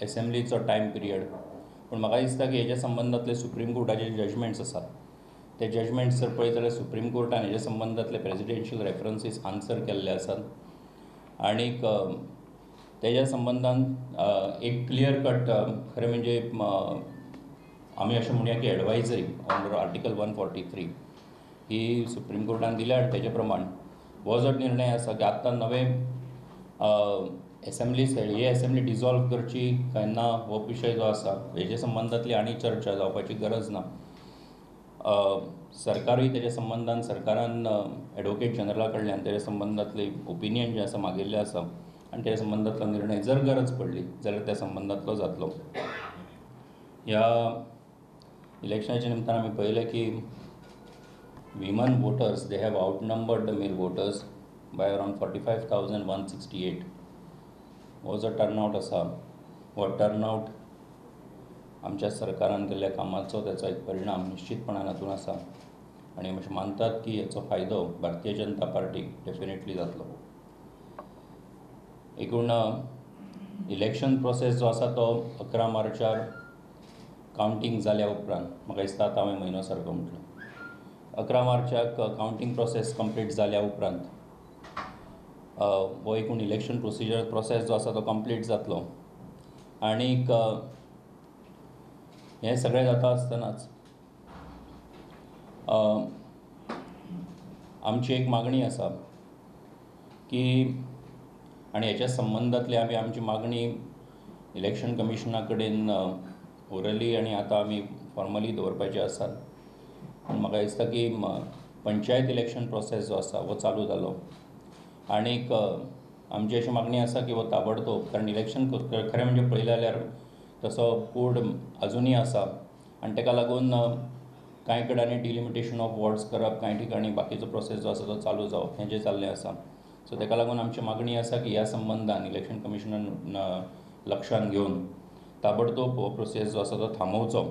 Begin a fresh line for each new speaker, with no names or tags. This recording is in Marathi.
एसेंब्लीचो टायम पिरियड, पूण म्हाका दिसता की हेज्या संबंदांतले सुप्रीम कोर्टाचे जजमेंट्स आसात ते जजमेंट्स जर पळयत जाल्यार सुप्रीम कोर्टान हेज्या संबंदांतले प्रेसिडेन्शियल रेफरन्सीस आन्सर केल्ले आसात आनीक तेज्या संबंदान एक क्लियर कट खरें म्हणजे आमी अशें म्हणया की एडवायजरी अंडर आर्टिकल 143 ही सुप्रीम कोर्टान दिल्या आनी तेजे प्रमाण हो जो निर्णय आसा की आत्तां नवें ही एसेंब्ली डिजॉल्व करची काय ना हो विशय जो आसा हेजे संबंदांतली आनी चर्चा जावपाची गरज ना. सरकारूय तेज्या संबंदान सरकारान एडवोकेट जनरला कडल्यान तेज्या संबंदांतली ओपिनियन जें आसा मागिल्लें आसा आनी तेज्या संबंदांतलो निर्णय जर गरज पडली जाल्यार त्या संबंदांतलो जातलो. ह्या इलेक्शनाच्या निमतान आमी पळयलें की women voters they have outnumbered the male voters by around 45,168. हो जो टर्नआउट आसा हो टर्नआउट आमच्या सरकारान केल्ल्या कामाचो त्याचा एक परिणाम निश्चितपणान हातून आसा आनी अशें मानतात की हेचो फायदो भारतीय जनता पार्टीक डेफिनेटली जातलो. एकूण इलेक्शन प्रोसेस जो आसा तो 11 मार्चार कावंटींग जाल्या उपरांत म्हाका दिसता आतां हांवें म्हयनो सारको म्हटलो 11 मार्चाक कावंटींग प्रोसेस कंप्लीट जाल्या उपरांत हो एकूण इलेक्शन प्रोसेस जो आसा तो कंप्लीट जातलो. आनीक हें सगळें जाता आसतनाच आमची एक मागणी आसा की आनी हेच्या संबंदांतली आमची मागणी इलेक्शन कमिशना कडेन ओरली आनी आतां आमी फॉर्मली दवरपाची आसात. पूण म्हाका दिसता की पंचायत इलेक्शन प्रोसेस जो आसा हो चालू जालो आनीक आमची अशी मागणी आसा की हो ताबडतोब कारण इलेक्शन खरें म्हणजे पळयलें जाल्यार तसो कोड अजुनूय आसा आनी ताका लागून कांय कडेन डिलिमिटेशन ऑफ वॉर्ड्स करप कांय ठिकाणी बाकीचो प्रोसेस जो आसा तो चालू जावप हें जें जाल्लें आसा. सो ताका लागून आमची मागणी आसा की ह्या संबंदान इलेक्शन कमिशनान लक्षांत घेवन ताबडतोब हो प्रोसेस जो आसा तो थांबोवचो